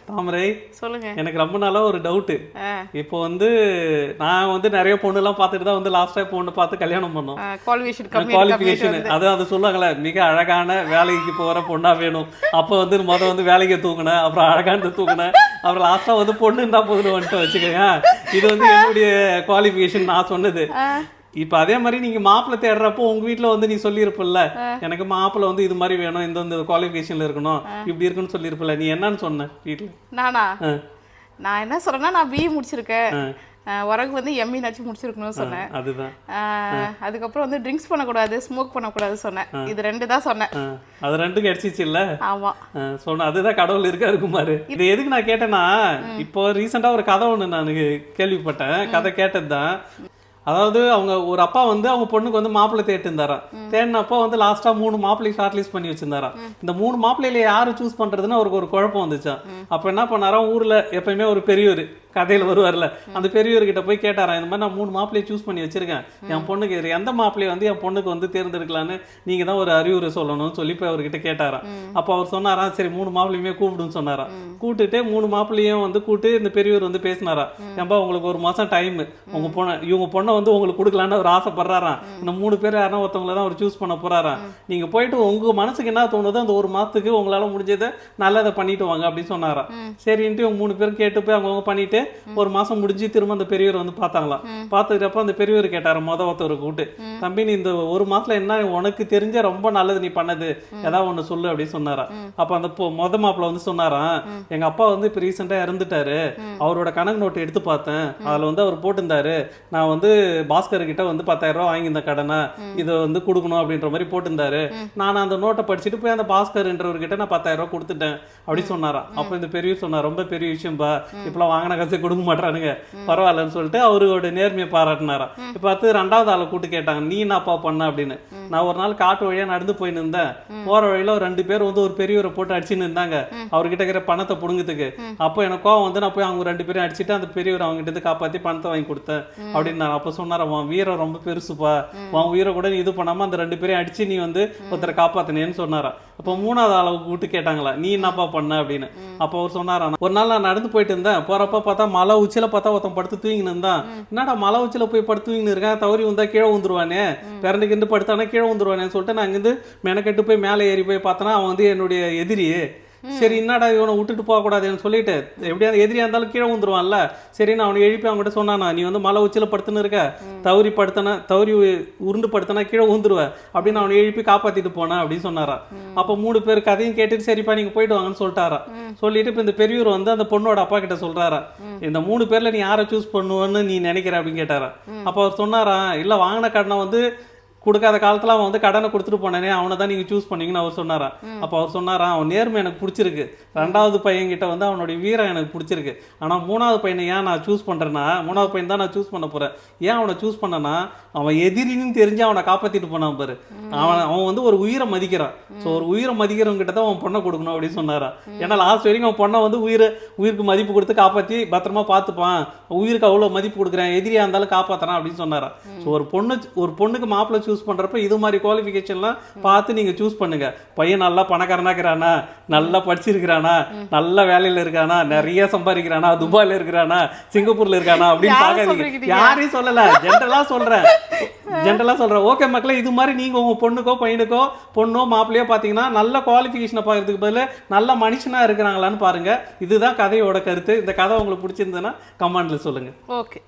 தாமரை சொல்லுங்க. எனக்கு ரொம்ப நாளா ஒரு டவுட்டு. இப்போ வந்து நான் வந்து நிறைய பொண்ணுலாம் பார்த்துட்டு தான் வந்து லாஸ்ட்டாக பொண்ணு பார்த்து கல்யாணம் பண்ணோம். குவாலிஃபிகேஷன் அது சொல்லுவாங்களே, மிக அழகான வேலைக்கு போகிற பொண்ணாக வேணும். அப்போ வந்து வந்து வேலைக்கு தூக்கினேன், அப்புறம் அழகான தூக்கினேன், அப்புறம் லாஸ்ட்டாக வந்து பொண்ணு இருந்தால் போதுன்னு வந்துட்டு வச்சுக்கோங்க. இது வந்து என்னுடைய குவாலிஃபிகேஷன் நான் சொன்னது. இப்போ அதே மாதிரி நீங்க மாப்பிள்ளை தேடுறப்போ உங்க வீட்டுல வந்து நீ சொல்லியிருப்பல்ல, எனக்கு மாப்பிள்ளை வந்து இது மாதிரி வேணும், இந்த குவாலிஃபிகேஷன்ல இருக்கணும், இப்படி இருக்குன்னு சொல்லியிருப்பல, நீ என்னன்னு சொன்ன வீட்டுல? நானா நான் என்ன சொல்றேன்னா, நான் பிஇ முடிச்சிருக்கேன், உறகு வந்து எம்இ நச்சு முடிச்சிருக்கணும்னு சொன்னேன். அதுதான். அதுக்கப்புறம் வந்து ட்ரிங்க்ஸ் பண்ணக்கூடாது, ஸ்மோக் பண்ணக்கூடாது சொன்னேன். இது ரெண்டு தான் சொன்னேன். அது ரெண்டும் கிடைச்சிச்சு இல்ல? ஆமா சொன்ன. அதுதான் கடவுள் இருக்காரு குமாரு. இது எதுக்கு நான் கேட்டேன்னா, இப்போ ரீசெண்டா ஒரு கதை ஒண்ணு நான் கேள்விப்பட்டேன். கதை கேட்டதுதான். அதாவது அவங்க ஒரு அப்பா வந்து அவங்க பொண்ணுக்கு வந்து மாப்பிள்ளை தேட்டு இருந்தாராம். தேடினப்போ வந்து லாஸ்டா 3 மாப்பிள்ளை ஷார்ட் லிஸ்ட் பண்ணி வச்சிருந்தாராம். இந்த 3 மாப்பிள்ளையில யாரு சூஸ் பண்றதுன்னு அவருக்கு ஒரு குழப்பம் வந்துச்சான். அப்ப என்ன பண்ணாராம், ஊர்ல எப்பயுமே ஒரு பெரியவர் கதையில வருவார்ல, அந்த பெரியவர்கிட்ட போய் கேட்டாராம், இந்த மாதிரி நான் 3 மாப்பிள்ளையை சூஸ் பண்ணி வச்சிருக்கேன், என் பொண்ணுக்கு எந்த மாப்பிள்ளையை வந்து என் பொண்ணுக்கு வந்து தேர்ந்தெடுக்கலான்னு நீங்க தான் ஒரு அறிவுரை சொல்லணும்னு சொல்லி போய் அவர்கிட்ட கேட்டாராம். அப்போ அவர் சொன்னாராம், சரி 3 மாப்பிள்ளையுமே கூப்பிடுன்னு சொன்னாராம். கூப்பிட்டுட்டு 3 மாப்பிள்ளையும் வந்து கூப்பிட்டு இந்த பெரியவர் வந்து பேசினாராம், ஏன்பா உங்களுக்கு 1 மாசம் டைம், இவங்க பொண்ணை வந்து உங்களுக்கு கொடுக்கலான்னு அவர் ஆசைப்படுறாராம். இந்த 3 பேர் யாரும் ஒருத்தவங்களை தான் அவர் சூஸ் பண்ண போறாராம். நீங்க போயிட்டு உங்க மனசுக்கு என்ன தோணுதோ அந்த 1 மாசத்துக்கு உங்களால முடிஞ்சதை நல்லதை பண்ணிட்டு வாங்க அப்படின்னு சொன்னாராம். சரின்ட்டு இவங்க 3 பேரும் கேட்டு போய் அவங்க பண்ணிட்டு 1 மாசம் முடிஞ்சு திரும்ப அந்த பெரியவர் வந்து பார்த்தாங்களாம். பார்த்துக்கிறப்ப அந்த பெரியவர் கேட்டாரு ஒருத்தவரை கூப்பிட்டு, தம்பி நீ இந்த 1 மாசத்துல என்ன உனக்கு தெரிஞ்ச ரொம்ப நல்லது நீ பண்ணது ஏதாவது ஒண்ணு சொல்லு அப்படின்னு சொன்னாரா. அப்ப அந்த மாப்பிள்ள வந்து சொன்னாராம், எங்க அப்பா வந்து இப்ப ரீசெண்டா இறந்துட்டாரு, அவரோட கணக்கு நோட்டு எடுத்து பார்த்தேன், அதுல வந்து அவர் போட்டிருந்தாரு, நான் வந்து பாஸ்கர் கிட்ட வந்து 10,000 ரூபாய் வாங்கி இந்த கடனை இதை வந்து கொடுக்கணும் அப்படின்ற மாதிரி போட்டிருந்தாரு. நான் அந்த நோட்டை படிச்சுட்டு போய் அந்த பாஸ்கர்ன்றவர்கிட்ட நான் 10,000 ரூபாய் கொடுத்துட்டேன் அப்படின்னு சொன்னாராம். அப்ப இந்த பெரிய சொன்னார், ரொம்ப பெரிய விஷயம்பா, இப்பெல்லாம் வாங்கின காசை கொடுக்க மாட்டானுங்க, பரவாயில்லன்னு சொல்லிட்டு அவரோட நேர்மையை பாராட்டினாராம். இப்ப பார்த்து 2வது ஆளை கூட்டு கேட்டாங்க, நீ என்னப்பா பண்ண அப்படின்னு. நான் ஒரு நாள் காட்டு வழியா நடந்து போயின்னு இருந்தேன், போற வழியில ஒரு 2 பேர் வந்து ஒரு பெரியவரை போட்டு அடிச்சுன்னு இருந்தாங்க, அவர்கிட்ட இருக்கிற பணத்தை புடுங்கிறதுக்கு. அப்போ எனக்கு கோவம் வந்து நான் போய் அவங்க 2 பேரும் அடிச்சுட்டு அந்த பெரியவர் அவங்க கிட்ட காப்பாத்தி பணத்தை வாங்கி கொடுத்தேன் அப்படின்னு. அப்ப சொன்னார, உன் வீரம் ரொம்ப பெருசுப்பா, உன் உயிரை கூட நீ இது பண்ணாம அந்த 2 பேரையும் அடிச்சு நீ வந்து ஒருத்தரை காப்பாத்தினேன்னு சொன்னாரா. அப்போ 3வது அளவுக்கு கூட்டு கேட்டாங்களா, நீ என்னப்பா பண்ண அப்படின்னு. அப்போ அவர் சொன்னாரா, ஒரு நாள் நான் நடந்து போயிட்டு இருந்தேன், போறப்ப பார்த்தா மலை உச்சியில பார்த்தா ஒருத்தன் படுத்து தூங்கின்னு இருந்தான். என்னடா மலை உச்சியில போய் படுத்து தூங்கின்னு இருக்கேன், தவறி வந்தா கீழே வந்துருவானே, பிறண்டுக்கிட்டு படுத்தானே கீழே வந்துருவானேன்னு சொல்லிட்டு நான் இங்கிருந்து மெனக்கெட்டு போய் மேலே ஏறி போய் பார்த்தேன்னா அவன் வந்து என்னுடைய எதிரி. சரி என்னடா இவனை விட்டுட்டு போகக்கூடாதுன்னு சொல்லிட்டு, எப்படியாவது எதிரியா இருந்தாலும் கீழே வந்துருவான்ல, சரி நான் அவனை எழுப்பி அவங்ககிட்ட சொன்னானா, நீ வந்து மலை உச்சியில படுத்துன்னு இருக்க, தவறி உருண்டு படுத்தனா கீழே ஊந்துருவ அப்படின்னு அவனை எழுப்பி காப்பாத்திட்டு போனேன் அப்படின்னு சொன்னாரா. அப்ப 3 பேர் கதையும் கேட்டுட்டு சரிப்பா நீங்க போயிட்டு வாங்கன்னு சொல்லிட்டாரா. சொல்லிட்டு இப்ப இந்த பெரியவர் வந்து அந்த பொண்ணோட அப்பா கிட்ட சொல்றாரா, இந்த 3 பேர்ல நீ யாரை சூஸ் பண்ணுவேன்னு நீ நினைக்கிற அப்படின்னு கேட்டாரா. அப்ப அவர் சொன்னாரா, இல்ல வாங்கின கடனை வந்து கொடுக்காத காலத்துல அவன் வந்து கடனை கொடுத்துட்டு போனானே, அவனை தான் நீங்க சூஸ் பண்ணீங்கன்னு அவர் சொன்னாரா. அப்ப அவர் சொன்னாரா, அவன் நேர்மை எனக்கு பிடிச்சிருக்கு, 2வது பையன் கிட்ட வந்து அவனுடைய வீரம் எனக்கு பிடிச்சிருக்கு, ஆனா 3வது பையனை ஏன் நான் சூஸ் பண்றேன்னா, 3வது பையன் தான் நான் சூஸ் பண்ண போறேன். ஏன் அவனை சூஸ் பண்ணனா, அவன் எதிரின்னு தெரிஞ்சு அவனை காப்பாத்திட்டு போனான் பாரு, அவன் வந்து ஒரு உயிரை மதிக்கிறான். ஸோ ஒரு உயிரை மதிக்கிறவங்க கிட்ட தான் அவன் பொண்ணை கொடுக்கணும் அப்படின்னு சொன்னாரா. ஏன்னா லாஸ்ட் வரைக்கும் அவன் பொண்ணை வந்து உயிருக்கு மதிப்பு கொடுத்து காப்பாற்றி பத்திரமா பார்த்துப்பான், உயிருக்கு அவ்வளோ மதிப்பு கொடுக்குறேன், எதிரியா இருந்தாலும் காப்பாத்துறான் அப்படின்னு சொன்னாரா. ஸோ ஒரு பொண்ணுக்கு மாப்பிள்ளை சூஸ் பண்றப்ப இது மாதிரி குவாலிஃபிகேஷன்லாம் பார்த்து நீங்க சூஸ் பண்ணுங்க. பையன் நல்லா பணக்காரனாக்குறானா, நல்லா படிச்சிருக்கிறானா, நல்ல வேலையில இருக்கானா, நிறைய சம்பாதிக்கிறானா, துபாயில இருக்கிறானா, சிங்கப்பூர்ல இருக்கானா அப்படின்னு பார்க்காதீங்க. யாரையும் சொல்லல, ஜென்ரலா சொல்றேன். ஓகே மக்களே, இது மாதிரி நீங்க உங்க பொண்ணுக்கோ பையனுக்கோ பொண்ணோ மாப்பிள்ளையோ பாத்தீங்கன்னா நல்ல குவாலிஃபிகேஷனை பார்க்கறதுக்கு பதில் நல்ல மனுஷனா இருக்கிறாங்களான்னு பாருங்க. இதுதான் கதையோட கருத்து. இந்த கதை உங்களுக்கு பிடிச்சிருந்ததுன்னா கமெண்ட்ல சொல்லுங்க. ஓகே.